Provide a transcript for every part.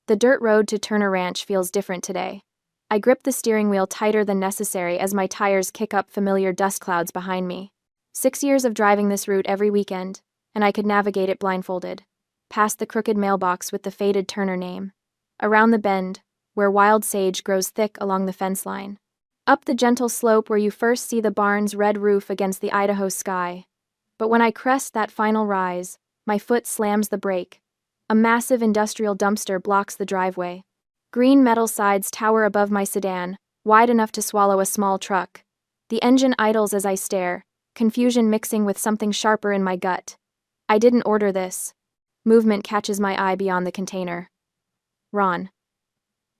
The dirt road to Turner Ranch feels different today. I grip the steering wheel tighter than necessary as my tires kick up familiar dust clouds behind me. 6 years of driving this route every weekend, and I could navigate it blindfolded. Past the crooked mailbox with the faded Turner name. Around the bend, where wild sage grows thick along the fence line. Up the gentle slope where you first see the barn's red roof against the Idaho sky. But when I crest that final rise, my foot slams the brake. A massive industrial dumpster blocks the driveway. Green metal sides tower above my sedan, wide enough to swallow a small truck. The engine idles as I stare, confusion mixing with something sharper in my gut. I didn't order this. Movement catches my eye beyond the container. Ron.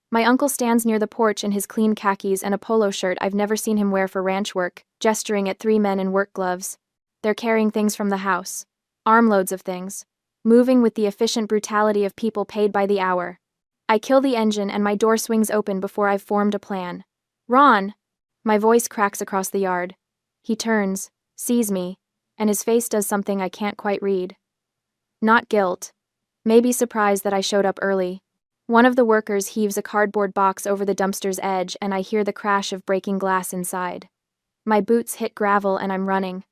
My uncle stands near the porch in his clean khakis and a polo shirt I've never seen him wear for ranch work, gesturing at 3 men in work gloves. They're carrying things from the house. Armloads of things. Moving with the efficient brutality of people paid by the hour. I kill the engine and my door swings open before I've formed a plan. Ron! My voice cracks across the yard. He turns, sees me, and his face does something I can't quite read. Not guilt. Maybe surprise that I showed up early. One of the workers heaves a cardboard box over the dumpster's edge and I hear the crash of breaking glass inside. My boots hit gravel and I'm running.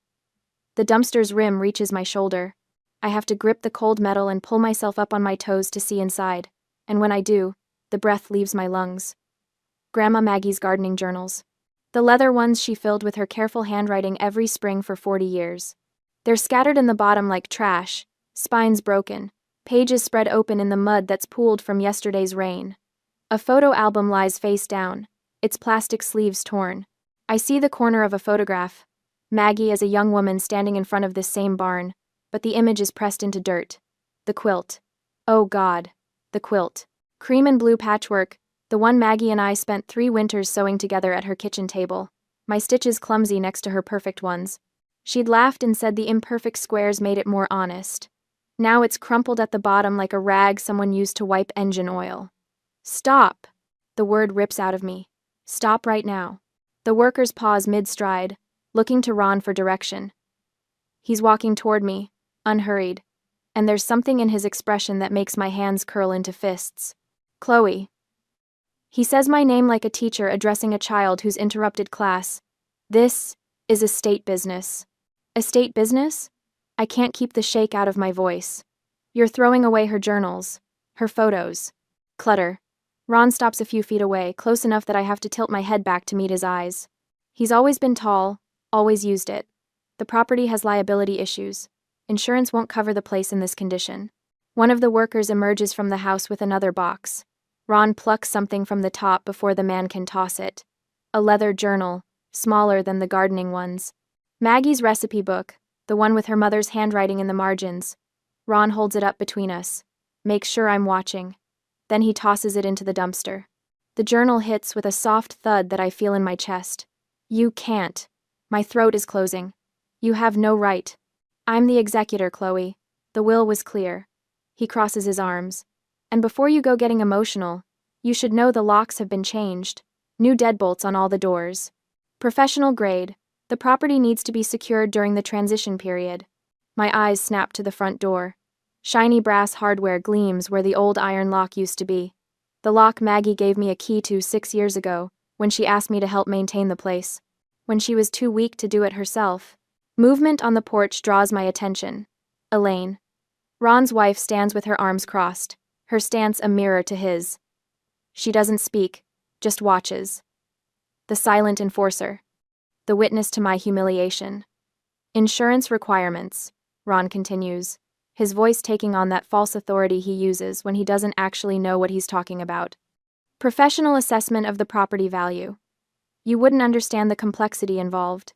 The dumpster's rim reaches my shoulder. I have to grip the cold metal and pull myself up on my toes to see inside, and when I do, the breath leaves my lungs. Grandma Maggie's gardening journals. The leather ones she filled with her careful handwriting every spring for 40 years. They're scattered in the bottom like trash, spines broken, pages spread open in the mud that's pooled from yesterday's rain. A photo album lies face down, its plastic sleeves torn. I see the corner of a photograph, Maggie as a young woman standing in front of this same barn, but the image is pressed into dirt. The quilt. Oh God, the quilt. Cream and blue patchwork, the one Maggie and I spent 3 winters sewing together at her kitchen table. My stitches clumsy next to her perfect ones. She'd laughed and said the imperfect squares made it more honest. Now it's crumpled at the bottom like a rag someone used to wipe engine oil. Stop! The word rips out of me. Stop right now. The workers pause mid-stride, looking to Ron for direction. He's walking toward me, unhurried, and there's something in his expression that makes my hands curl into fists. Chloe. He says my name like a teacher addressing a child who's interrupted class. This is estate business. Estate business? I can't keep the shake out of my voice. You're throwing away her journals, her photos. Clutter. Ron stops a few feet away, close enough that I have to tilt my head back to meet his eyes. He's always been tall, always used it. The property has liability issues. Insurance won't cover the place in this condition. One of the workers emerges from the house with another box. Ron plucks something from the top before the man can toss it. A leather journal, smaller than the gardening ones. Maggie's recipe book, the one with her mother's handwriting in the margins. Ron holds it up between us. Makes sure I'm watching. Then he tosses it into the dumpster. The journal hits with a soft thud that I feel in my chest. You can't. My throat is closing. You have no right. I'm the executor, Chloe. The will was clear. He crosses his arms. And before you go getting emotional, you should know the locks have been changed. New deadbolts on all the doors. Professional grade. The property needs to be secured during the transition period. My eyes snap to the front door. Shiny brass hardware gleams where the old iron lock used to be. The lock Maggie gave me a key to 6 years ago, when she asked me to help maintain the place. When she was too weak to do it herself. Movement on the porch draws my attention. Elaine. Ron's wife stands with her arms crossed, her stance a mirror to his. She doesn't speak, just watches. The silent enforcer. The witness to my humiliation. Insurance requirements, Ron continues, his voice taking on that false authority he uses when he doesn't actually know what he's talking about. Professional assessment of the property value. You wouldn't understand the complexity involved.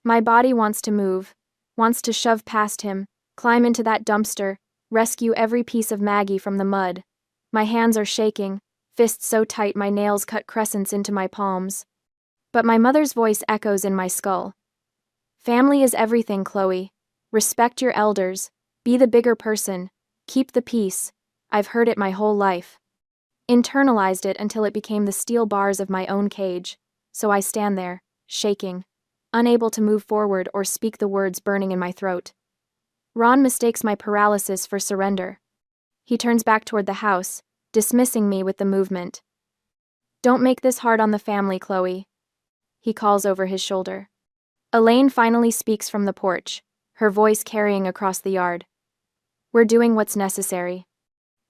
My body wants to move, wants to shove past him, climb into that dumpster, rescue every piece of Maggie from the mud. My hands are shaking, fists so tight my nails cut crescents into my palms. But my mother's voice echoes in my skull. Family is everything, Chloe. Respect your elders. Be the bigger person. Keep the peace. I've heard it my whole life. Internalized it until it became the steel bars of my own cage. So I stand there, shaking, unable to move forward or speak the words burning in my throat. Ron mistakes my paralysis for surrender. He turns back toward the house, dismissing me with the movement. "Don't make this hard on the family, Chloe," he calls over his shoulder. Elaine finally speaks from the porch, her voice carrying across the yard. "We're doing what's necessary."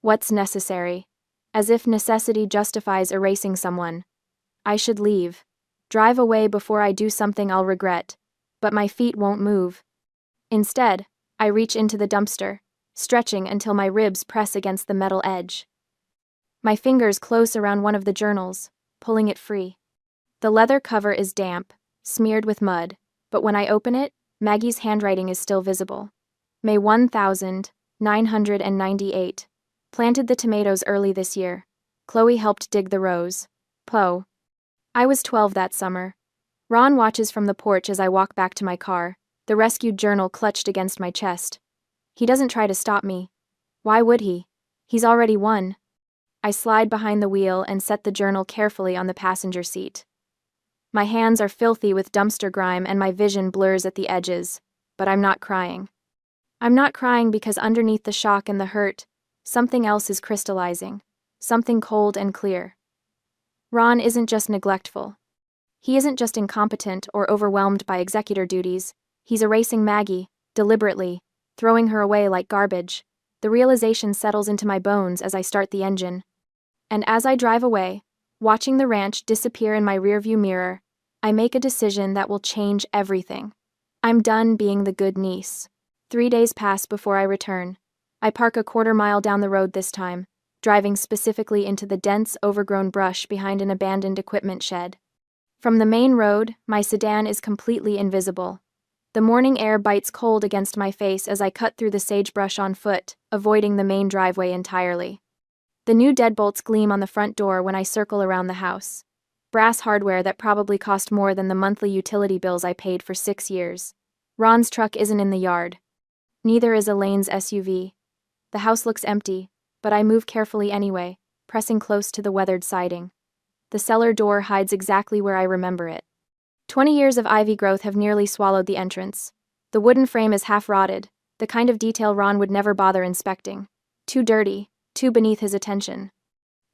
What's necessary? As if necessity justifies erasing someone. I should leave. Drive away before I do something I'll regret. But my feet won't move. Instead, I reach into the dumpster, stretching until my ribs press against the metal edge. My fingers close around one of the journals, pulling it free. The leather cover is damp, smeared with mud, but when I open it, Maggie's handwriting is still visible. May 1998. Planted the tomatoes early this year. Chloe helped dig the rows. Poe. I was 12 that summer. Ron watches from the porch as I walk back to my car, the rescued journal clutched against my chest. He doesn't try to stop me. Why would he? He's already won. I slide behind the wheel and set the journal carefully on the passenger seat. My hands are filthy with dumpster grime and my vision blurs at the edges, but I'm not crying. I'm not crying because underneath the shock and the hurt, something else is crystallizing, something cold and clear. Ron isn't just neglectful. He isn't just incompetent or overwhelmed by executor duties. He's erasing Maggie, deliberately, throwing her away like garbage. The realization settles into my bones as I start the engine. And as I drive away, watching the ranch disappear in my rearview mirror, I make a decision that will change everything. I'm done being the good niece. 3 days pass before I return. I park a quarter-mile down the road this time, driving specifically into the dense, overgrown brush behind an abandoned equipment shed. From the main road, my sedan is completely invisible. The morning air bites cold against my face as I cut through the sagebrush on foot, avoiding the main driveway entirely. The new deadbolts gleam on the front door when I circle around the house. Brass hardware that probably cost more than the monthly utility bills I paid for 6 years. Ron's truck isn't in the yard. Neither is Elaine's SUV. The house looks empty, but I move carefully anyway, pressing close to the weathered siding. The cellar door hides exactly where I remember it. 20 years of ivy growth have nearly swallowed the entrance. The wooden frame is half rotted, the kind of detail Ron would never bother inspecting. Too dirty, too beneath his attention.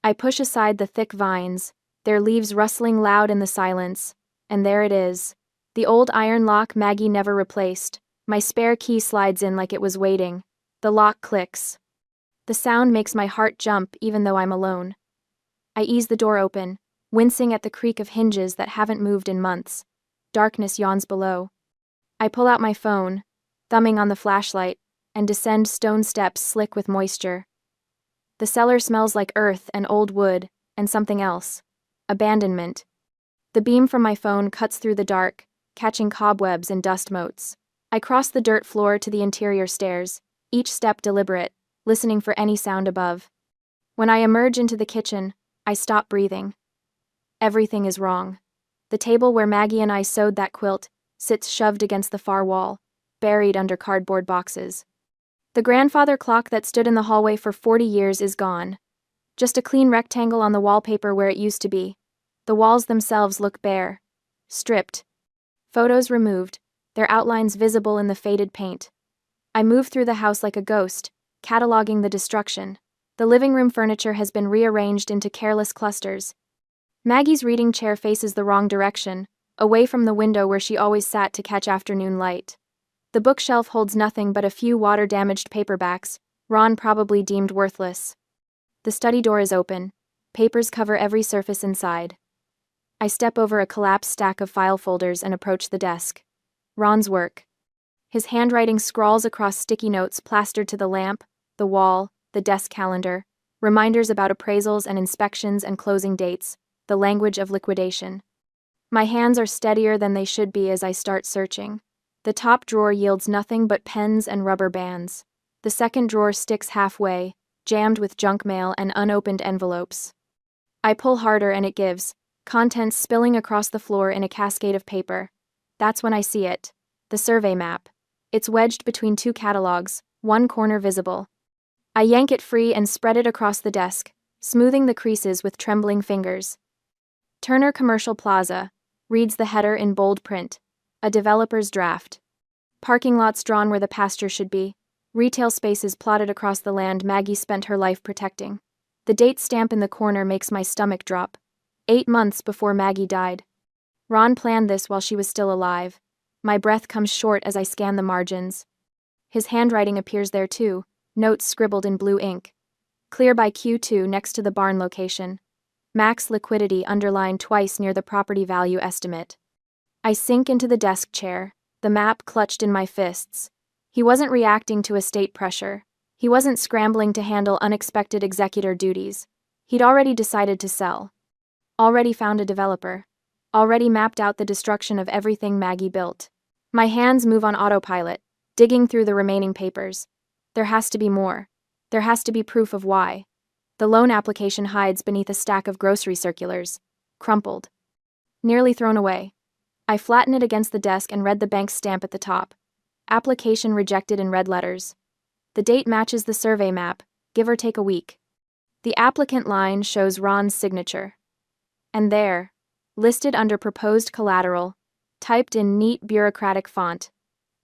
I push aside the thick vines, their leaves rustling loud in the silence, and there it is. The old iron lock Maggie never replaced. My spare key slides in like it was waiting. The lock clicks. The sound makes my heart jump even though I'm alone. I ease the door open, wincing at the creak of hinges that haven't moved in months. Darkness yawns below. I pull out my phone, thumbing on the flashlight, and descend stone steps slick with moisture. The cellar smells like earth and old wood, and something else. Abandonment. The beam from my phone cuts through the dark, catching cobwebs and dust motes. I cross the dirt floor to the interior stairs, each step deliberate, listening for any sound above. When I emerge into the kitchen, I stop breathing. Everything is wrong. The table where Maggie and I sewed that quilt sits shoved against the far wall, buried under cardboard boxes. The grandfather clock that stood in the hallway for 40 years is gone. Just a clean rectangle on the wallpaper where it used to be. The walls themselves look bare, stripped. Photos removed, their outlines visible in the faded paint. I move through the house like a ghost, cataloging the destruction. The living room furniture has been rearranged into careless clusters. Maggie's reading chair faces the wrong direction, away from the window where she always sat to catch afternoon light. The bookshelf holds nothing but a few water-damaged paperbacks, Ron probably deemed worthless. The study door is open. Papers cover every surface inside. I step over a collapsed stack of file folders and approach the desk. Ron's work. His handwriting scrawls across sticky notes plastered to the lamp, the wall, the desk calendar, reminders about appraisals and inspections and closing dates, the language of liquidation. My hands are steadier than they should be as I start searching. The top drawer yields nothing but pens and rubber bands. The second drawer sticks halfway, jammed with junk mail and unopened envelopes. I pull harder and it gives, contents spilling across the floor in a cascade of paper. That's when I see it. The survey map. It's wedged between 2 catalogs, one corner visible. I yank it free and spread it across the desk, smoothing the creases with trembling fingers. Turner Commercial Plaza, reads the header in bold print. A developer's draft. Parking lots drawn where the pasture should be. Retail spaces plotted across the land Maggie spent her life protecting. The date stamp in the corner makes my stomach drop. 8 months before Maggie died. Ron planned this while she was still alive. My breath comes short as I scan the margins. His handwriting appears there too, notes scribbled in blue ink. Clear by Q2 next to the barn location. Max liquidity underlined twice near the property value estimate. I sink into the desk chair, the map clutched in my fists. He wasn't reacting to estate pressure. He wasn't scrambling to handle unexpected executor duties. He'd already decided to sell. Already found a developer. Already mapped out the destruction of everything Maggie built. My hands move on autopilot, digging through the remaining papers. There has to be more. There has to be proof of why. The loan application hides beneath a stack of grocery circulars. Crumpled. Nearly thrown away. I flatten it against the desk and read the bank's stamp at the top. Application rejected in red letters. The date matches the survey map, give or take a week. The applicant line shows Ron's signature. And there, listed under proposed collateral, typed in neat bureaucratic font,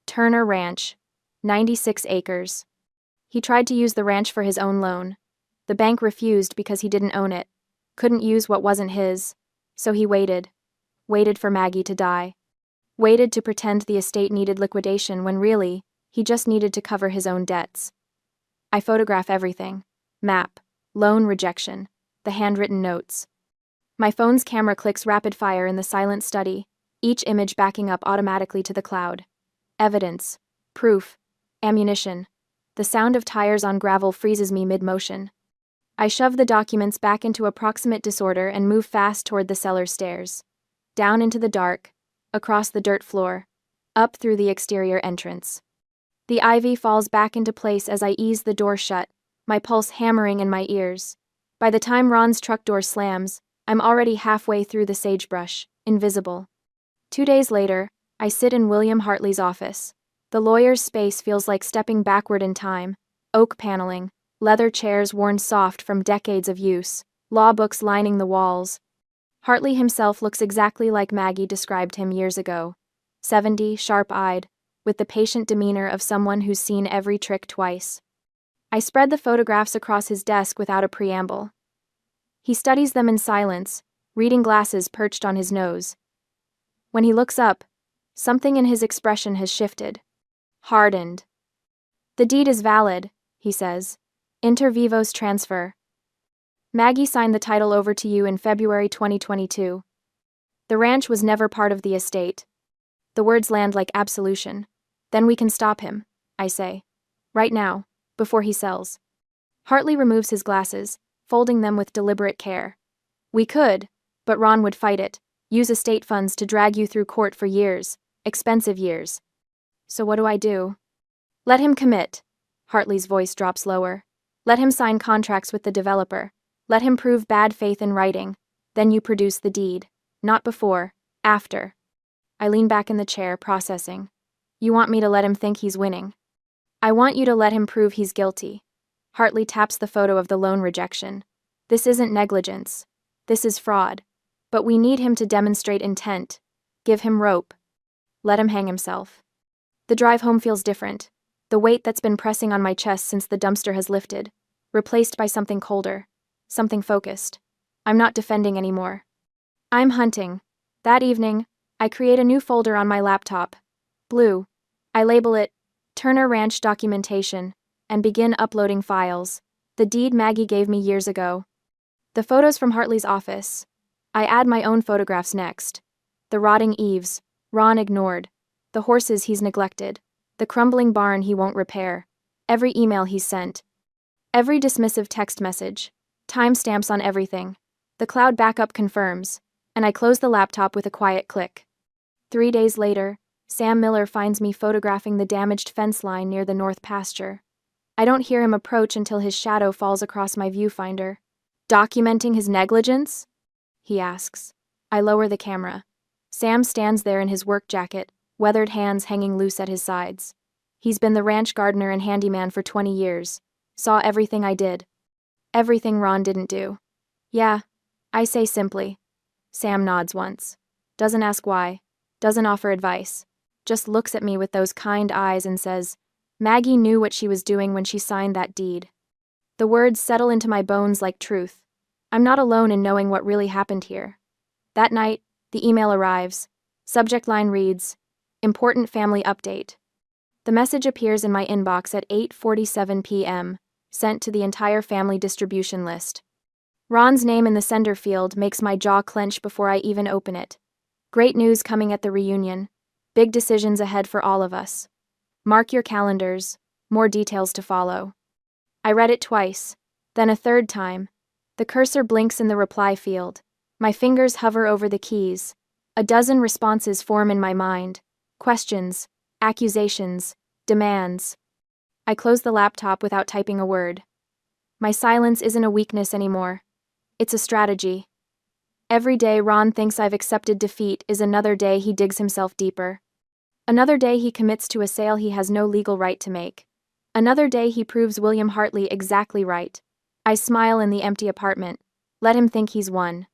Turner Ranch, 96 acres. He tried to use the ranch for his own loan. The bank refused because he didn't own it, couldn't use what wasn't his, so he waited. Waited for Maggie to die. Waited to pretend the estate needed liquidation when really, he just needed to cover his own debts. I photograph everything. Map, loan rejection, the handwritten notes. My phone's camera clicks rapid fire in the silent study, each image backing up automatically to the cloud. Evidence, proof, ammunition. The sound of tires on gravel freezes me mid-motion. I shove the documents back into approximate disorder and move fast toward the cellar stairs. Down into the dark, across the dirt floor, up through the exterior entrance. The ivy falls back into place as I ease the door shut, my pulse hammering in my ears. By the time Ron's truck door slams, I'm already halfway through the sagebrush, invisible. 2 days later, I sit in William Hartley's office. The lawyer's space feels like stepping backward in time. Oak paneling, leather chairs worn soft from decades of use, law books lining the walls. Hartley himself looks exactly like Maggie described him years ago. 70, sharp-eyed, with the patient demeanor of someone who's seen every trick twice. I spread the photographs across his desk without a preamble. He studies them in silence, reading glasses perched on his nose. When he looks up, something in his expression has shifted. Hardened. "The deed is valid," he says. "Inter vivos transfer. Maggie signed the title over to you in February 2022. The ranch was never part of the estate." The words land like absolution. "Then we can stop him," I say. "Right now, before he sells." Hartley removes his glasses, folding them with deliberate care. "We could, but Ron would fight it, use estate funds to drag you through court for years, expensive years." "So what do I do?" "Let him commit." Hartley's voice drops lower. "Let him sign contracts with the developer. Let him prove bad faith in writing. Then you produce the deed. Not before, after." I lean back in the chair, processing. "You want me to let him think he's winning?" "I want you to let him prove he's guilty." Hartley taps the photo of the loan rejection. "This isn't negligence. This is fraud. But we need him to demonstrate intent. Give him rope. Let him hang himself." The drive home feels different. The weight that's been pressing on my chest since the dumpster has lifted, replaced by something colder, something focused. I'm not defending anymore. I'm hunting. That evening, I create a new folder on my laptop. Blue. I label it Turner Ranch Documentation and begin uploading files. The deed Maggie gave me years ago. The photos from Hartley's office. I add my own photographs next. The rotting eaves, Ron ignored. The horses he's neglected. The crumbling barn he won't repair. Every email he's sent. Every dismissive text message. Timestamps on everything. The cloud backup confirms, and I close the laptop with a quiet click. 3 days later, Sam Miller finds me photographing the damaged fence line near the north pasture. I don't hear him approach until his shadow falls across my viewfinder. "Documenting his negligence?" he asks. I lower the camera. Sam stands there in his work jacket, weathered hands hanging loose at his sides. He's been the ranch gardener and handyman for 20 years. Saw everything I did. Everything Ron didn't do. "Yeah," I say simply. Sam nods once. Doesn't ask why. Doesn't offer advice. Just looks at me with those kind eyes and says, "Maggie knew what she was doing when she signed that deed." The words settle into my bones like truth. I'm not alone in knowing what really happened here. That night, the email arrives. Subject line reads, "Important family update." The message appears in my inbox at 8:47 p.m., sent to the entire family distribution list. Ron's name in the sender field makes my jaw clench before I even open it. Great news coming at the reunion. Big decisions ahead for all of us. Mark your calendars, more details to follow. I read it twice, then a third time. The cursor blinks in the reply field. My fingers hover over the keys. A dozen responses form in my mind. Questions, accusations, demands. I close the laptop without typing a word. My silence isn't a weakness anymore. It's a strategy. Every day Ron thinks I've accepted defeat is another day he digs himself deeper. Another day he commits to a sale he has no legal right to make. Another day he proves William Hartley exactly right. I smile in the empty apartment. Let him think he's won.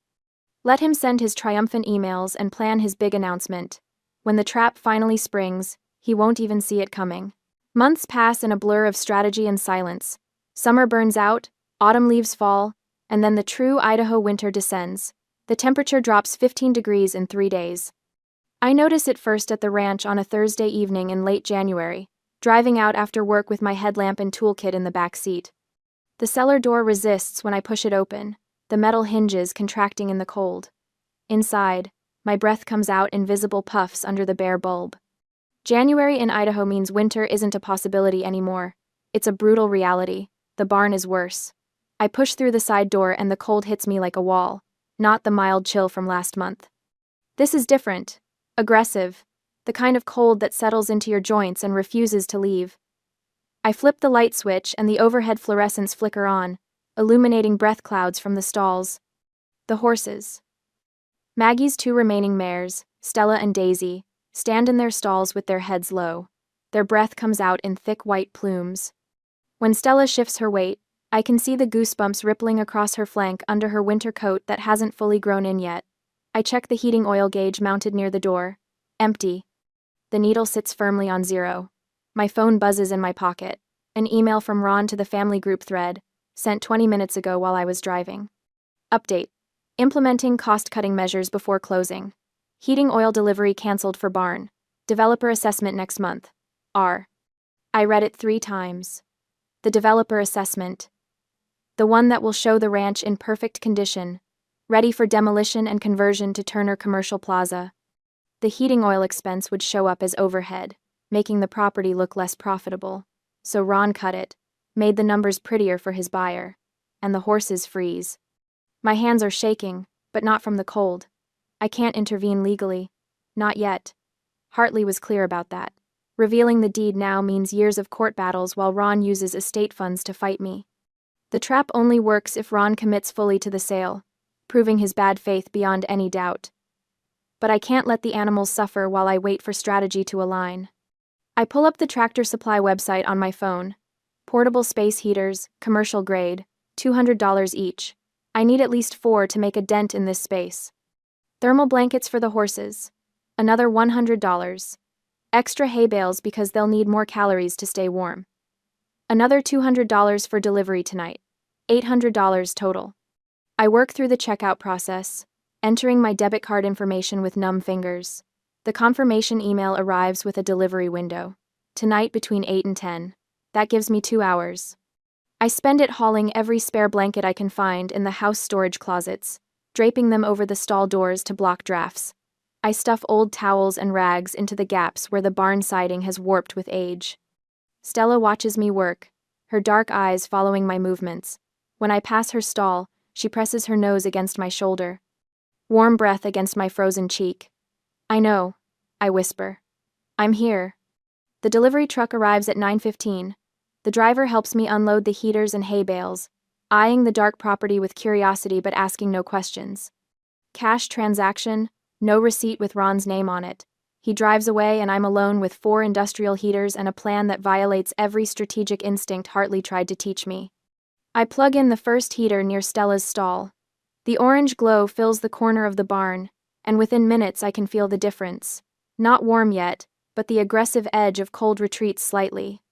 Let him send his triumphant emails and plan his big announcement. When the trap finally springs, he won't even see it coming. Months pass in a blur of strategy and silence. Summer burns out, autumn leaves fall, and then the true Idaho winter descends. The temperature drops 15 degrees in 3 days. I notice it first at the ranch on a Thursday evening in late January, driving out after work with my headlamp and toolkit in the back seat. The cellar door resists when I push it open, the metal hinges contracting in the cold. Inside, my breath comes out in visible puffs under the bare bulb. January in Idaho means winter isn't a possibility anymore. It's a brutal reality. The barn is worse. I push through the side door and the cold hits me like a wall, not the mild chill from last month. This is different. Aggressive. The kind of cold that settles into your joints and refuses to leave. I flip the light switch and the overhead fluorescents flicker on, illuminating breath clouds from the stalls. The horses. Maggie's 2 remaining mares, Stella and Daisy, stand in their stalls with their heads low. Their breath comes out in thick white plumes. When Stella shifts her weight, I can see the goosebumps rippling across her flank under her winter coat that hasn't fully grown in yet. I check the heating oil gauge mounted near the door. Empty. The needle sits firmly on 0. My phone buzzes in my pocket. An email from Ron to the family group thread, sent 20 minutes ago while I was driving. Update. Implementing cost-cutting measures before closing. Heating oil delivery canceled for barn. Developer assessment next month. R. I read it 3 times. The developer assessment. The one that will show the ranch in perfect condition, ready for demolition and conversion to Turner Commercial Plaza. The heating oil expense would show up as overhead, making the property look less profitable. So Ron cut it, made the numbers prettier for his buyer, and the horses freeze. My hands are shaking, but not from the cold. I can't intervene legally. Not yet. Hartley was clear about that. Revealing the deed now means years of court battles while Ron uses estate funds to fight me. The trap only works if Ron commits fully to the sale, proving his bad faith beyond any doubt. But I can't let the animals suffer while I wait for strategy to align. I pull up the Tractor Supply website on my phone. Portable space heaters, commercial grade, $200 each. I need at least 4 to make a dent in this space. Thermal blankets for the horses. Another $100. Extra hay bales because they'll need more calories to stay warm. Another $200 for delivery tonight. $800 total. I work through the checkout process, entering my debit card information with numb fingers. The confirmation email arrives with a delivery window. Tonight between 8 and 10. That gives me 2 hours. I spend it hauling every spare blanket I can find in the house storage closets, draping them over the stall doors to block drafts. I stuff old towels and rags into the gaps where the barn siding has warped with age. Stella watches me work, her dark eyes following my movements. When I pass her stall, she presses her nose against my shoulder. Warm breath against my frozen cheek. I know, I whisper. I'm here. The delivery truck arrives at 9:15. The driver helps me unload the heaters and hay bales, eyeing the dark property with curiosity but asking no questions. Cash transaction, no receipt with Ron's name on it. He drives away and I'm alone with 4 industrial heaters and a plan that violates every strategic instinct Hartley tried to teach me. I plug in the first heater near Stella's stall. The orange glow fills the corner of the barn, and within minutes I can feel the difference. Not warm yet, but the aggressive edge of cold retreats slightly.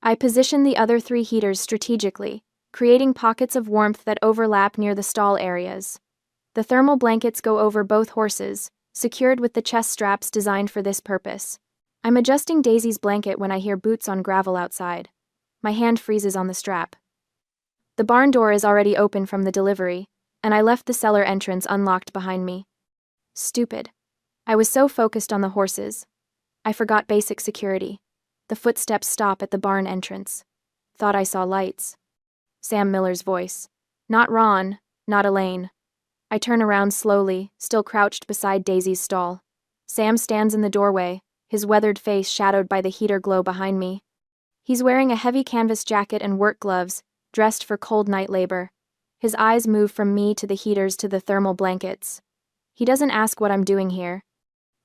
I position the other 3 heaters strategically, creating pockets of warmth that overlap near the stall areas. The thermal blankets go over both horses, secured with the chest straps designed for this purpose. I'm adjusting Daisy's blanket when I hear boots on gravel outside. My hand freezes on the strap. The barn door is already open from the delivery, and I left the cellar entrance unlocked behind me. Stupid. I was so focused on the horses. I forgot basic security. The footsteps stop at the barn entrance. Thought I saw lights. Sam Miller's voice. Not Ron, not Elaine. I turn around slowly, still crouched beside Daisy's stall. Sam stands in the doorway, his weathered face shadowed by the heater glow behind me. He's wearing a heavy canvas jacket and work gloves, dressed for cold night labor. His eyes move from me to the heaters to the thermal blankets. He doesn't ask what I'm doing here.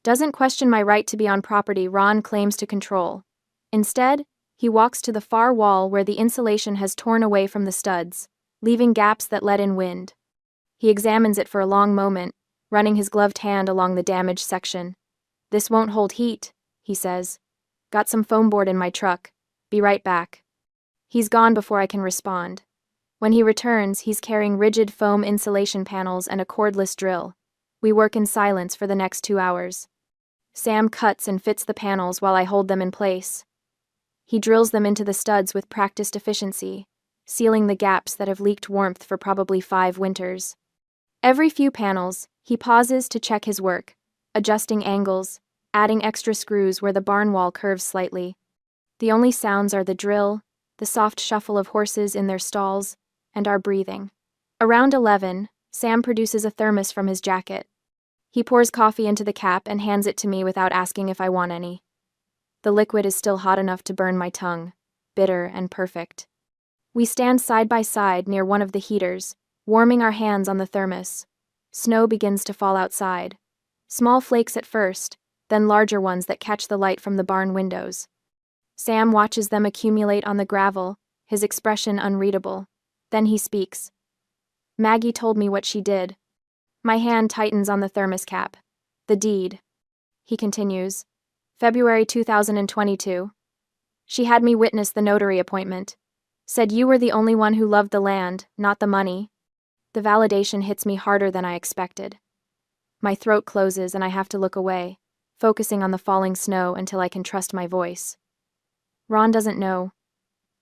Doesn't question my right to be on property Ron claims to control. Instead, he walks to the far wall where the insulation has torn away from the studs, leaving gaps that let in wind. He examines it for a long moment, running his gloved hand along the damaged section. This won't hold heat, he says. Got some foam board in my truck. Be right back. He's gone before I can respond. When he returns, he's carrying rigid foam insulation panels and a cordless drill. We work in silence for the next 2 hours. Sam cuts and fits the panels while I hold them in place. He drills them into the studs with practiced efficiency, sealing the gaps that have leaked warmth for probably 5 winters. Every few panels, he pauses to check his work, adjusting angles, adding extra screws where the barn wall curves slightly. The only sounds are the drill, the soft shuffle of horses in their stalls, and our breathing. Around 11, Sam produces a thermos from his jacket. He pours coffee into the cap and hands it to me without asking if I want any. The liquid is still hot enough to burn my tongue, bitter and perfect. We stand side by side near one of the heaters, warming our hands on the thermos. Snow begins to fall outside. Small flakes at first, then larger ones that catch the light from the barn windows. Sam watches them accumulate on the gravel, his expression unreadable. Then he speaks. Maggie told me what she did. My hand tightens on the thermos cap. The deed. He continues. February 2022. She had me witness the notary appointment. Said you were the only one who loved the land, not the money. The validation hits me harder than I expected. My throat closes and I have to look away, focusing on the falling snow until I can trust my voice. Ron doesn't know.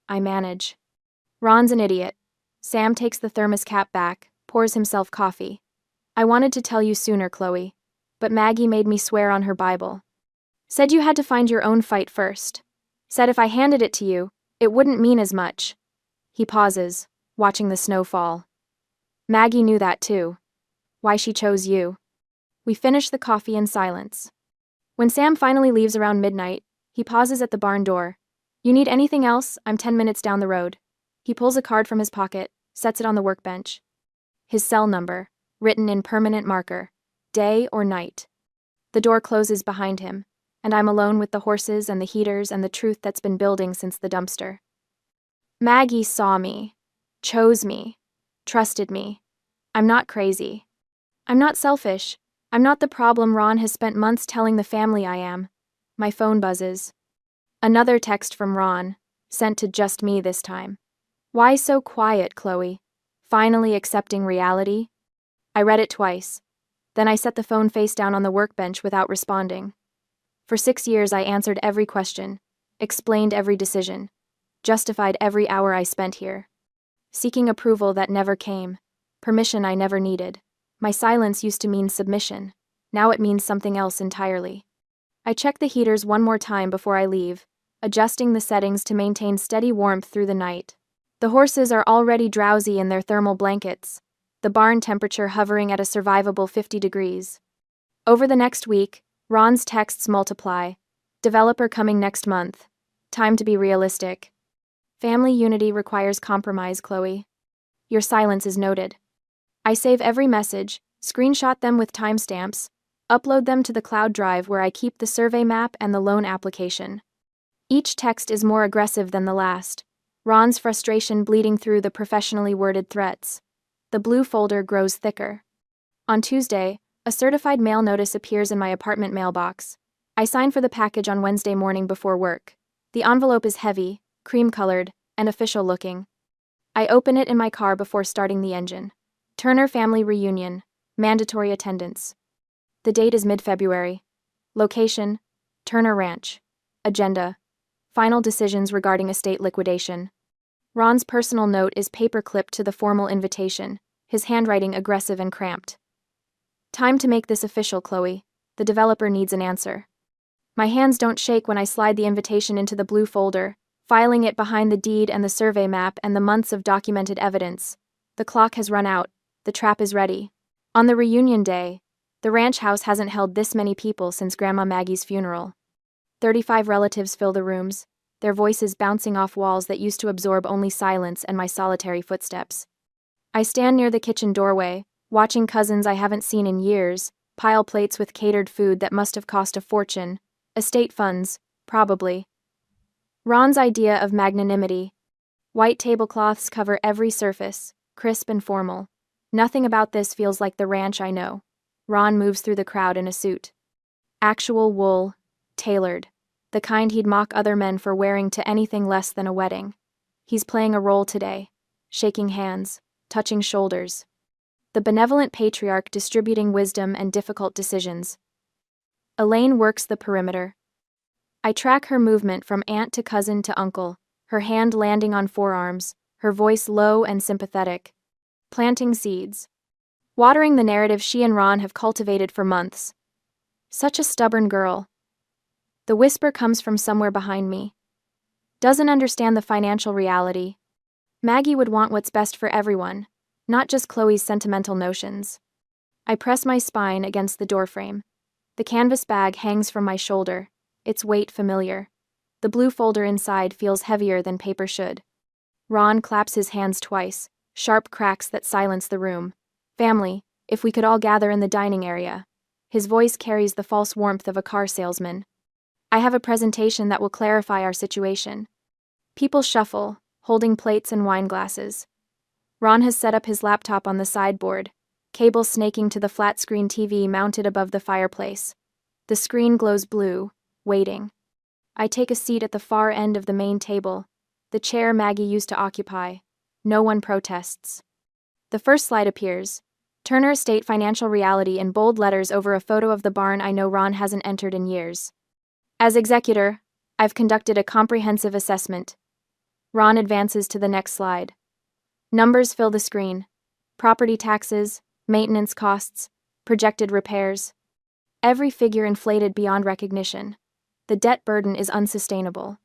I manage. Ron's an idiot. Sam takes the thermos cap back, pours himself coffee. I wanted to tell you sooner, Chloe, but Maggie made me swear on her Bible. Said you had to find your own fight first. Said if I handed it to you, it wouldn't mean as much. He pauses, watching the snow fall. Maggie knew that too. Why she chose you. We finish the coffee in silence. When Sam finally leaves around midnight, he pauses at the barn door. You need anything else? I'm 10 minutes down the road. He pulls a card from his pocket, sets it on the workbench. His cell number, written in permanent marker, day or night. The door closes behind him, and I'm alone with the horses and the heaters and the truth that's been building since the dumpster. Maggie saw me, chose me, trusted me. I'm not crazy. I'm not selfish. I'm not the problem Ron has spent months telling the family I am. My phone buzzes. Another text from Ron, sent to just me this time. Why so quiet, Chloe? Finally accepting reality? I read it twice. Then I set the phone face down on the workbench without responding. For 6 years I answered every question, explained every decision, justified every hour I spent here. Seeking approval that never came, permission I never needed. My silence used to mean submission. Now it means something else entirely. I check the heaters one more time before I leave, adjusting the settings to maintain steady warmth through the night. The horses are already drowsy in their thermal blankets, the barn temperature hovering at a survivable 50 degrees. Over the next week, Ron's texts multiply. Developer coming next month. Time to be realistic. Family unity requires compromise, Chloe. Your silence is noted. I save every message, screenshot them with timestamps, upload them to the cloud drive where I keep the survey map and the loan application. Each text is more aggressive than the last, Ron's frustration bleeding through the professionally worded threats. The blue folder grows thicker. On Tuesday, a certified mail notice appears in my apartment mailbox. I sign for the package on Wednesday morning before work. The envelope is heavy, cream-colored, and official-looking. I open it in my car before starting the engine. Turner family reunion. Mandatory attendance. The date is mid-February. Location: Turner Ranch. Agenda: final decisions regarding estate liquidation. Ron's personal note is paper-clipped to the formal invitation, his handwriting aggressive and cramped. Time to make this official, Chloe. The developer needs an answer. My hands don't shake when I slide the invitation into the blue folder, filing it behind the deed and the survey map and the months of documented evidence. The clock has run out. The trap is ready. On the reunion day, the ranch house hasn't held this many people since Grandma Maggie's funeral. 35 relatives fill the rooms, their voices bouncing off walls that used to absorb only silence and my solitary footsteps. I stand near the kitchen doorway, watching cousins I haven't seen in years pile plates with catered food that must have cost a fortune. Estate funds, probably. Ron's idea of magnanimity. White tablecloths cover every surface, crisp and formal. Nothing about this feels like the ranch I know. Ron moves through the crowd in a suit. Actual wool, tailored. The kind he'd mock other men for wearing to anything less than a wedding. He's playing a role today, shaking hands, touching shoulders. The benevolent patriarch distributing wisdom and difficult decisions. Elaine works the perimeter. I track her movement from aunt to cousin to uncle, her hand landing on forearms, her voice low and sympathetic. Planting seeds. Watering the narrative she and Ron have cultivated for months. Such a stubborn girl. The whisper comes from somewhere behind me. Doesn't understand the financial reality. Maggie would want what's best for everyone, not just Chloe's sentimental notions. I press my spine against the doorframe. The canvas bag hangs from my shoulder, its weight familiar. The blue folder inside feels heavier than paper should. Ron claps his hands twice, sharp cracks that silence the room. Family, if we could all gather in the dining area. His voice carries the false warmth of a car salesman. I have a presentation that will clarify our situation. People shuffle, holding plates and wine glasses. Ron has set up his laptop on the sideboard, cable snaking to the flat-screen TV mounted above the fireplace. The screen glows blue, waiting. I take a seat at the far end of the main table, the chair Maggie used to occupy. No one protests. The first slide appears. Turner Estate financial reality in bold letters over a photo of the barn I know Ron hasn't entered in years. As executor, I've conducted a comprehensive assessment. Ron advances to the next slide. Numbers fill the screen. Property taxes, maintenance costs, projected repairs. Every figure inflated beyond recognition. The debt burden is unsustainable.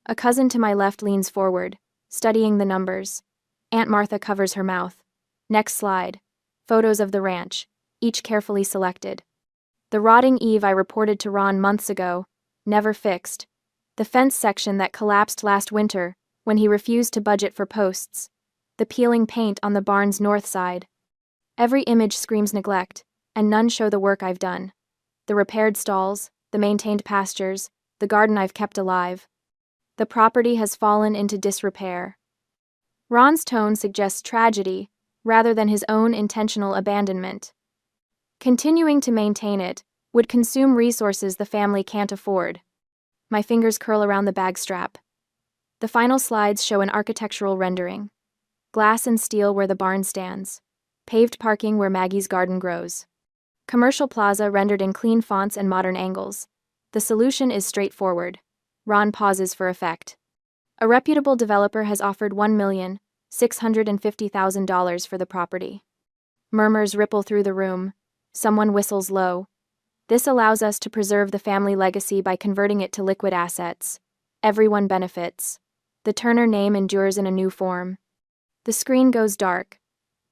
A cousin to my left leans forward, studying the numbers. Aunt Martha covers her mouth. Next slide. Photos of the ranch, each carefully selected. The rotting eave I reported to Ron months ago, never fixed. The fence section that collapsed last winter when he refused to budget for posts. The peeling paint on the barn's north side. Every image screams neglect, and none show the work I've done. The repaired stalls, the maintained pastures, the garden I've kept alive. The property has fallen into disrepair. Ron's tone suggests tragedy, rather than his own intentional abandonment. Continuing to maintain it would consume resources the family can't afford. My fingers curl around the bag strap. The final slides show an architectural rendering. Glass and steel where the barn stands. Paved parking where Maggie's garden grows. Commercial plaza rendered in clean fonts and modern angles. The solution is straightforward. Ron pauses for effect. A reputable developer has offered $1,650,000 for the property. Murmurs ripple through the room. Someone whistles low. This allows us to preserve the family legacy by converting it to liquid assets. Everyone benefits. The Turner name endures in a new form. The screen goes dark.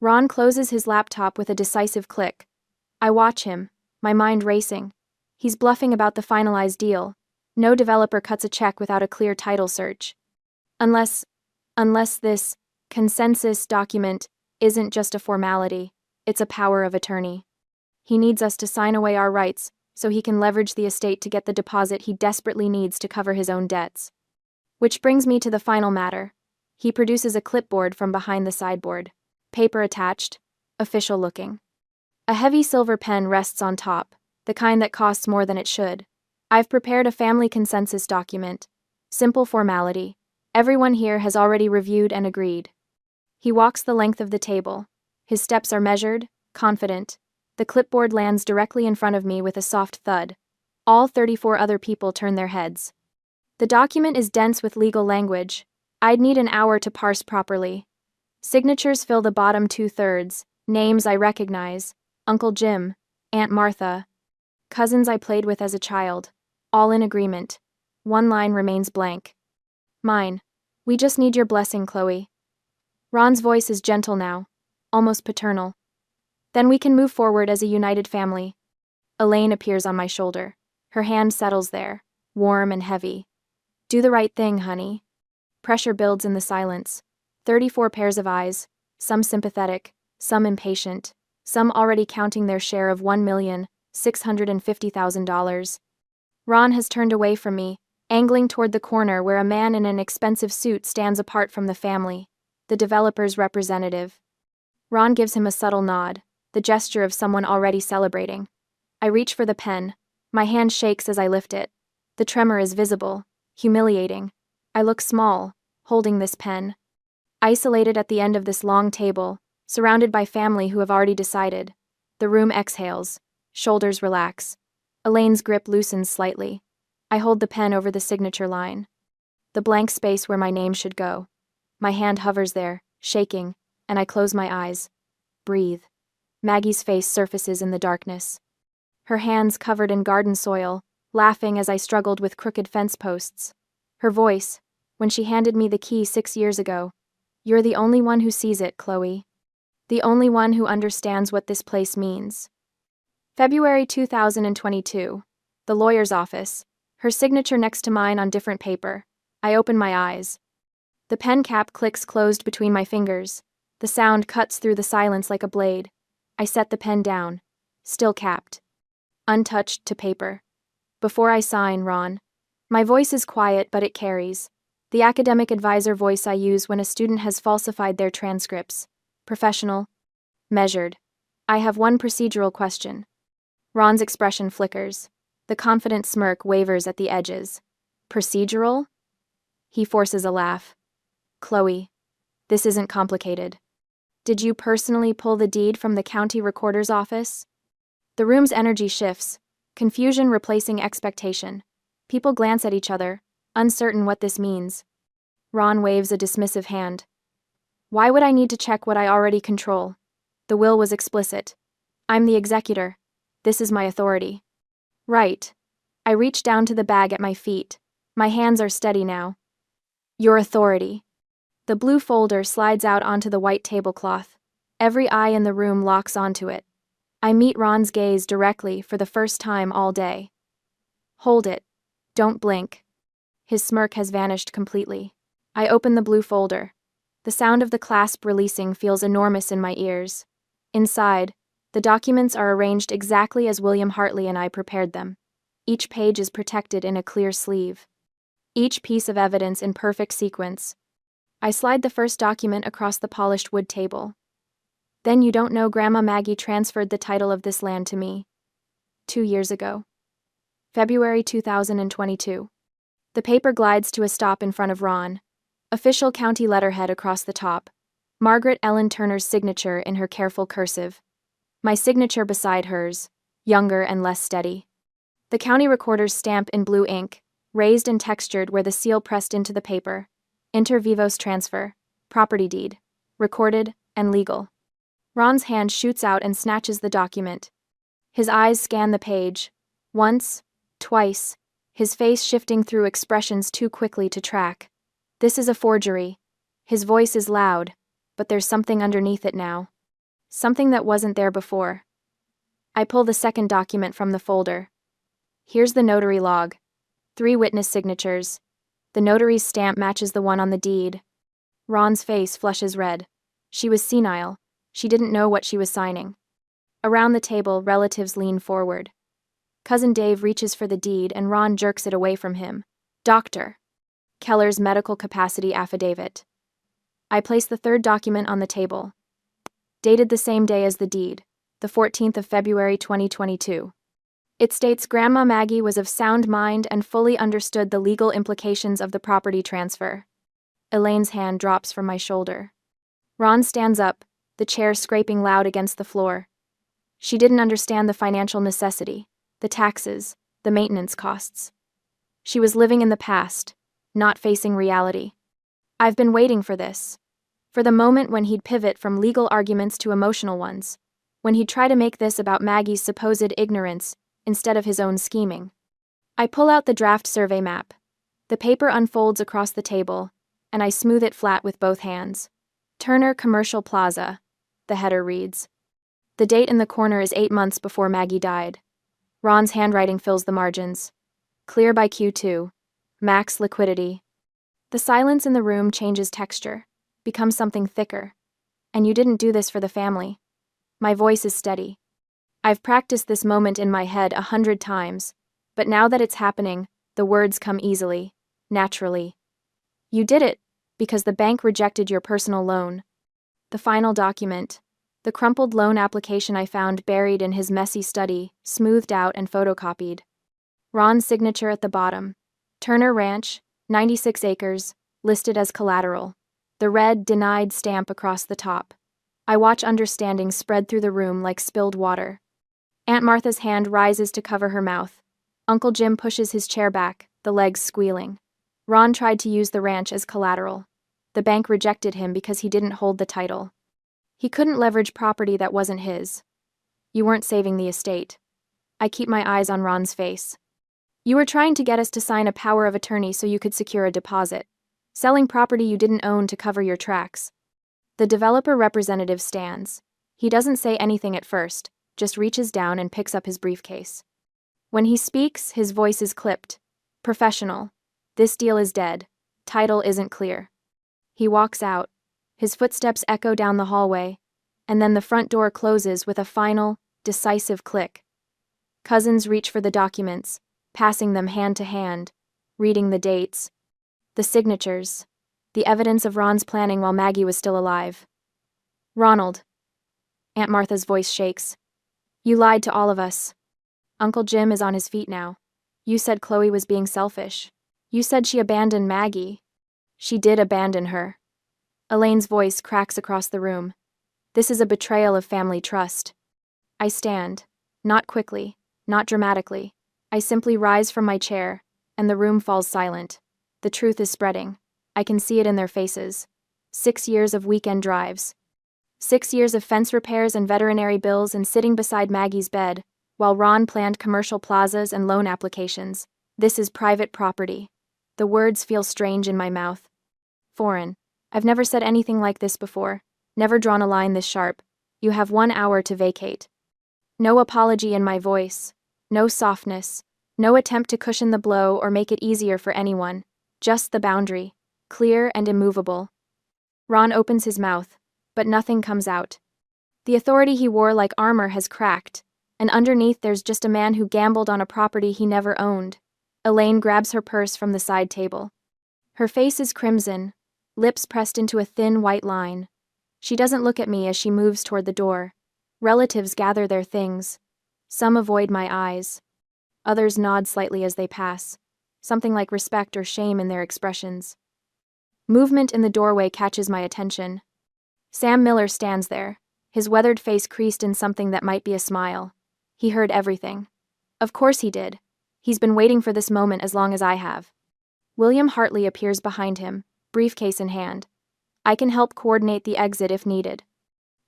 Ron closes his laptop with a decisive click. I watch him, my mind racing. He's bluffing about the finalized deal. No developer cuts a check without a clear title search. Unless this consensus document isn't just a formality, it's a power of attorney. He needs us to sign away our rights so he can leverage the estate to get the deposit he desperately needs to cover his own debts. Which brings me to the final matter. He produces a clipboard from behind the sideboard. Paper attached, official looking. A heavy silver pen rests on top, the kind that costs more than it should. I've prepared a family consensus document. Simple formality. Everyone here has already reviewed and agreed. He walks the length of the table. His steps are measured, confident. The clipboard lands directly in front of me with a soft thud. All 34 other people turn their heads. The document is dense with legal language. I'd need an hour to parse properly. Signatures fill the bottom 2/3. Names I recognize: Uncle Jim, Aunt Martha, cousins I played with as a child. All in agreement. One line remains blank. Mine. We just need your blessing, Chloe. Ron's voice is gentle now, almost paternal. Then we can move forward as a united family. Elaine appears on my shoulder. Her hand settles there, warm and heavy. Do the right thing, honey. Pressure builds in the silence. 34 pairs of eyes, some sympathetic, some impatient, some already counting their share of $1,650,000. Ron has turned away from me, angling toward the corner where a man in an expensive suit stands apart from the family, the developer's representative. Ron gives him a subtle nod, the gesture of someone already celebrating. I reach for the pen. My hand shakes as I lift it. The tremor is visible, humiliating. I look small, holding this pen. Isolated at the end of this long table, surrounded by family who have already decided. The room exhales. Shoulders relax. Elaine's grip loosens slightly. I hold the pen over the signature line. The blank space where my name should go. My hand hovers there, shaking, and I close my eyes. Breathe. Maggie's face surfaces in the darkness. Her hands covered in garden soil, laughing as I struggled with crooked fence posts. Her voice, when she handed me the key 6 years ago. You're the only one who sees it, Chloe. The only one who understands what this place means. February 2022. The lawyer's office. Her signature next to mine on different paper. I open my eyes. The pen cap clicks closed between my fingers. The sound cuts through the silence like a blade. I set the pen down. Still capped. Untouched to paper. Before I sign, Ron. My voice is quiet, but it carries. The academic advisor voice I use when a student has falsified their transcripts. Professional. Measured. I have one procedural question. Ron's expression flickers. The confident smirk wavers at the edges. Procedural? He forces a laugh. Chloe, this isn't complicated. Did you personally pull the deed from the county recorder's office? The room's energy shifts, confusion replacing expectation. People glance at each other, uncertain what this means. Ron waves a dismissive hand. Why would I need to check what I already control? The will was explicit. I'm the executor. This is my authority. Right. I reach down to the bag at my feet. My hands are steady now. Your authority. The blue folder slides out onto the white tablecloth. Every eye in the room locks onto it. I meet Ron's gaze directly for the first time all day. Hold it. Don't blink. His smirk has vanished completely. I open the blue folder. The sound of the clasp releasing feels enormous in my ears. Inside, the documents are arranged exactly as William Hartley and I prepared them. Each page is protected in a clear sleeve. Each piece of evidence in perfect sequence. I slide the first document across the polished wood table. Then you don't know Grandma Maggie transferred the title of this land to me. 2 years ago. February 2022. The paper glides to a stop in front of Ron. Official county letterhead across the top. Margaret Ellen Turner's signature in her careful cursive. My signature beside hers, younger and less steady. The county recorder's stamp in blue ink, raised and textured where the seal pressed into the paper. Inter vivos transfer, property deed, recorded and legal. Ron's hand shoots out and snatches the document. His eyes scan the page. Once, twice, his face shifting through expressions too quickly to track. This is a forgery. His voice is loud, but there's something underneath it now. Something that wasn't there before. I pull the second document from the folder. Here's the notary log. 3 witness signatures. The notary's stamp matches the one on the deed. Ron's face flushes red. She was senile. She didn't know what she was signing. Around the table, relatives lean forward. Cousin Dave reaches for the deed and Ron jerks it away from him. Doctor. Keller's medical capacity affidavit. I place the third document on the table. Dated the same day as the deed, the 14th of February 2022. It states Grandma Maggie was of sound mind and fully understood the legal implications of the property transfer. Elaine's hand drops from my shoulder. Ron stands up, the chair scraping loud against the floor. She didn't understand the financial necessity, the taxes, the maintenance costs. She was living in the past, not facing reality. I've been waiting for this. For the moment when he'd pivot from legal arguments to emotional ones. When he'd try to make this about Maggie's supposed ignorance instead of his own scheming. I pull out the draft survey map. The paper unfolds across the table, and I smooth it flat with both hands. Turner Commercial Plaza, the header reads. The date in the corner is 8 months before Maggie died. Ron's handwriting fills the margins. Clear by Q2. Max liquidity. The silence in the room changes texture, becomes something thicker. And you didn't do this for the family. My voice is steady. I've practiced this moment in my head 100 times, but now that it's happening, the words come easily, naturally. You did it, because the bank rejected your personal loan. The final document, the crumpled loan application I found buried in his messy study, smoothed out and photocopied. Ron's signature at the bottom. Turner Ranch, 96 acres, listed as collateral. The red denied stamp across the top. I watch understanding spread through the room like spilled water. Aunt Martha's hand rises to cover her mouth. Uncle Jim pushes his chair back, the legs squealing. Ron tried to use the ranch as collateral. The bank rejected him because he didn't hold the title. He couldn't leverage property that wasn't his. You weren't saving the estate. I keep my eyes on Ron's face. You were trying to get us to sign a power of attorney so you could secure a deposit. Selling property you didn't own to cover your tracks. The developer representative stands. He doesn't say anything at first, just reaches down and picks up his briefcase. When he speaks, his voice is clipped. Professional. This deal is dead. Title isn't clear. He walks out. His footsteps echo down the hallway, and then the front door closes with a final, decisive click. Cousins reach for the documents, passing them hand to hand, reading the dates, the signatures, the evidence of Ron's planning while Maggie was still alive. Ronald. Aunt Martha's voice shakes. You lied to all of us. Uncle Jim is on his feet now. You said Chloe was being selfish. You said she abandoned Maggie. She did abandon her. Elaine's voice cracks across the room. This is a betrayal of family trust. I stand. Not quickly, not dramatically. I simply rise from my chair, and the room falls silent. The truth is spreading. I can see it in their faces. 6 years of weekend drives. 6 years of fence repairs and veterinary bills and sitting beside Maggie's bed, while Ron planned commercial plazas and loan applications. This is private property. The words feel strange in my mouth. Foreign. I've never said anything like this before, never drawn a line this sharp. You have 1 hour to vacate. No apology in my voice, no softness, no attempt to cushion the blow or make it easier for anyone, just the boundary, clear and immovable. Ron opens his mouth, but nothing comes out. The authority he wore like armor has cracked, and underneath there's just a man who gambled on a property he never owned. Elaine grabs her purse from the side table. Her face is crimson, lips pressed into a thin white line. She doesn't look at me as she moves toward the door. Relatives gather their things. Some avoid my eyes. Others nod slightly as they pass, something like respect or shame in their expressions. Movement in the doorway catches my attention. Sam Miller stands there, his weathered face creased in something that might be a smile. He heard everything. Of course he did. He's been waiting for this moment as long as I have. William Hartley appears behind him, briefcase in hand. I can help coordinate the exit if needed.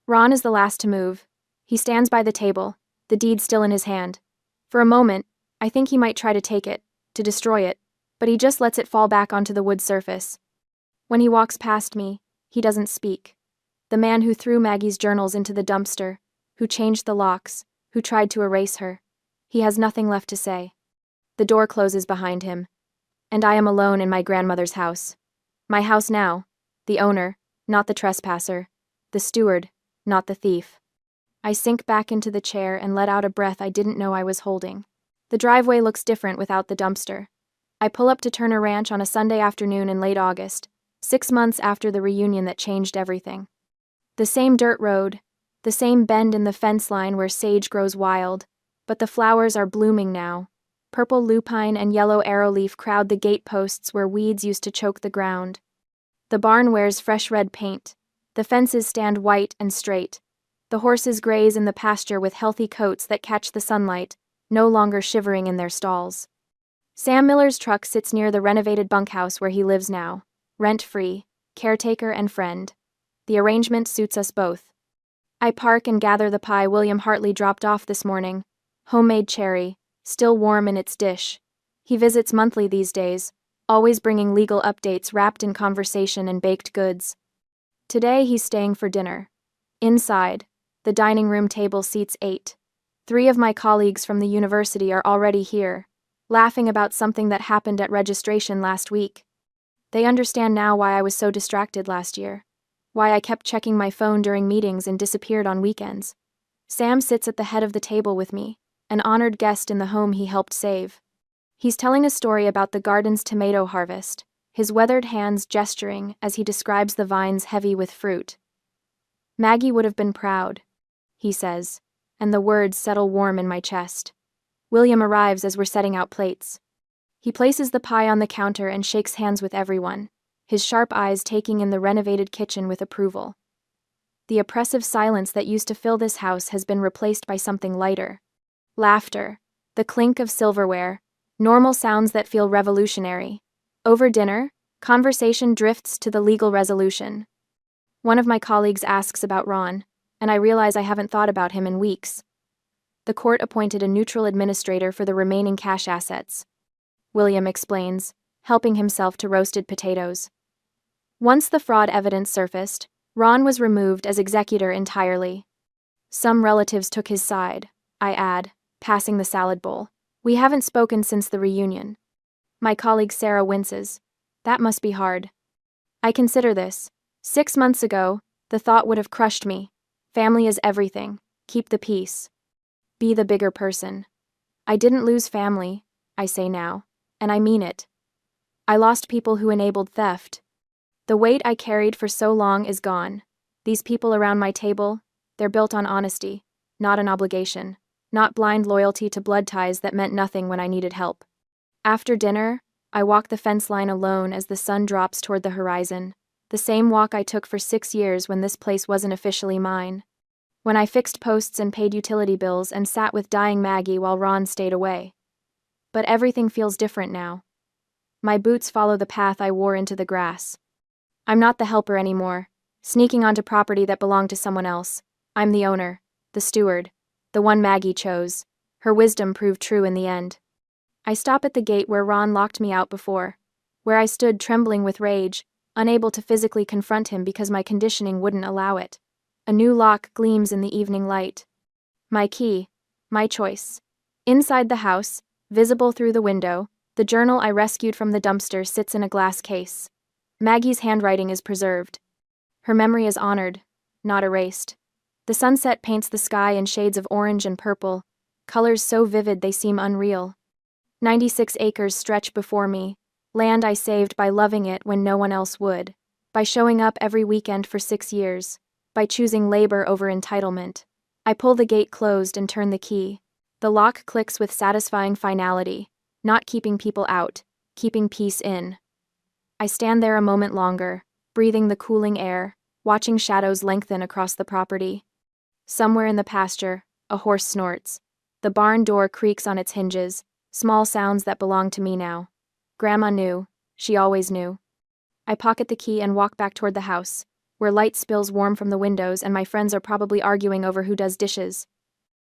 Ron is the last to move. He stands by the table, the deed still in his hand. For a moment, I think he might try to take it, to destroy it, but he just lets it fall back onto the wood surface. When he walks past me, he doesn't speak. The man who threw Maggie's journals into the dumpster, who changed the locks, who tried to erase her. He has nothing left to say. The door closes behind him, and I am alone in my grandmother's house. My house now, the owner, not the trespasser, the steward, not the thief. I sink back into the chair and let out a breath I didn't know I was holding. The driveway looks different without the dumpster. I pull up to Turner Ranch on a Sunday afternoon in late August, 6 months after the reunion that changed everything. The same dirt road, the same bend in the fence line where sage grows wild, but the flowers are blooming now. Purple lupine and yellow arrowleaf crowd the gate posts where weeds used to choke the ground. The barn wears fresh red paint, The fences stand white and straight. The horses graze in the pasture with healthy coats that catch the sunlight, no longer shivering in their stalls. Sam Miller's truck sits near the renovated bunkhouse where he lives now, rent-free, caretaker and friend. The arrangement suits us both. I park and gather the pie William Hartley dropped off this morning, homemade cherry, still warm in its dish. He visits monthly these days, always bringing legal updates wrapped in conversation and baked goods. Today he's staying for dinner. Inside, the dining room table seats 8. 3 of my colleagues from the university are already here, laughing about something that happened at registration last week. They understand now why I was so distracted last year, why I kept checking my phone during meetings and disappeared on weekends. Sam sits at the head of the table with me, an honored guest in the home he helped save. He's telling a story about the garden's tomato harvest, his weathered hands gesturing as he describes the vines heavy with fruit. Maggie would have been proud, he says, and the words settle warm in my chest. William arrives as we're setting out plates. He places the pie on the counter and shakes hands with everyone, his sharp eyes taking in the renovated kitchen with approval. The oppressive silence that used to fill this house has been replaced by something lighter. Laughter, the clink of silverware, normal sounds that feel revolutionary. Over dinner, conversation drifts to the legal resolution. One of my colleagues asks about Ron, and I realize I haven't thought about him in weeks. The court appointed a neutral administrator for the remaining cash assets, William explains, helping himself to roasted potatoes. Once the fraud evidence surfaced, Ron was removed as executor entirely. Some relatives took his side, I add, passing the salad bowl. We haven't spoken since the reunion. My colleague Sarah winces. That must be hard. I consider this. 6 months ago, the thought would have crushed me. Family is everything. Keep the peace. Be the bigger person. I didn't lose family, I say now, and I mean it. I lost people who enabled theft. The weight I carried for so long is gone. These people around my table, they're built on honesty, not an obligation, not blind loyalty to blood ties that meant nothing when I needed help. After dinner, I walk the fence line alone as the sun drops toward the horizon, the same walk I took for 6 years when this place wasn't officially mine. When I fixed posts and paid utility bills and sat with dying Maggie while Ron stayed away. But everything feels different now. My boots follow the path I wore into the grass. I'm not the helper anymore, sneaking onto property that belonged to someone else. I'm the owner, the steward, the one Maggie chose. Her wisdom proved true in the end. I stop at the gate where Ron locked me out before, where I stood trembling with rage, unable to physically confront him because my conditioning wouldn't allow it. A new lock gleams in the evening light. My key, my choice. Inside the house, visible through the window, the journal I rescued from the dumpster sits in a glass case. Maggie's handwriting is preserved. Her memory is honored, not erased. The sunset paints the sky in shades of orange and purple, colors so vivid they seem unreal. 96 acres stretch before me, land I saved by loving it when no one else would, by showing up every weekend for 6 years, by choosing labor over entitlement. I pull the gate closed and turn the key. The lock clicks with satisfying finality, not keeping people out, keeping peace in. I stand there a moment longer, breathing the cooling air, watching shadows lengthen across the property. Somewhere in the pasture, a horse snorts. The barn door creaks on its hinges, small sounds that belong to me now. Grandma knew. She always knew. I pocket the key and walk back toward the house, where light spills warm from the windows and my friends are probably arguing over who does dishes.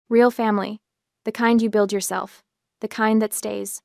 Real family. The kind you build yourself. The kind that stays.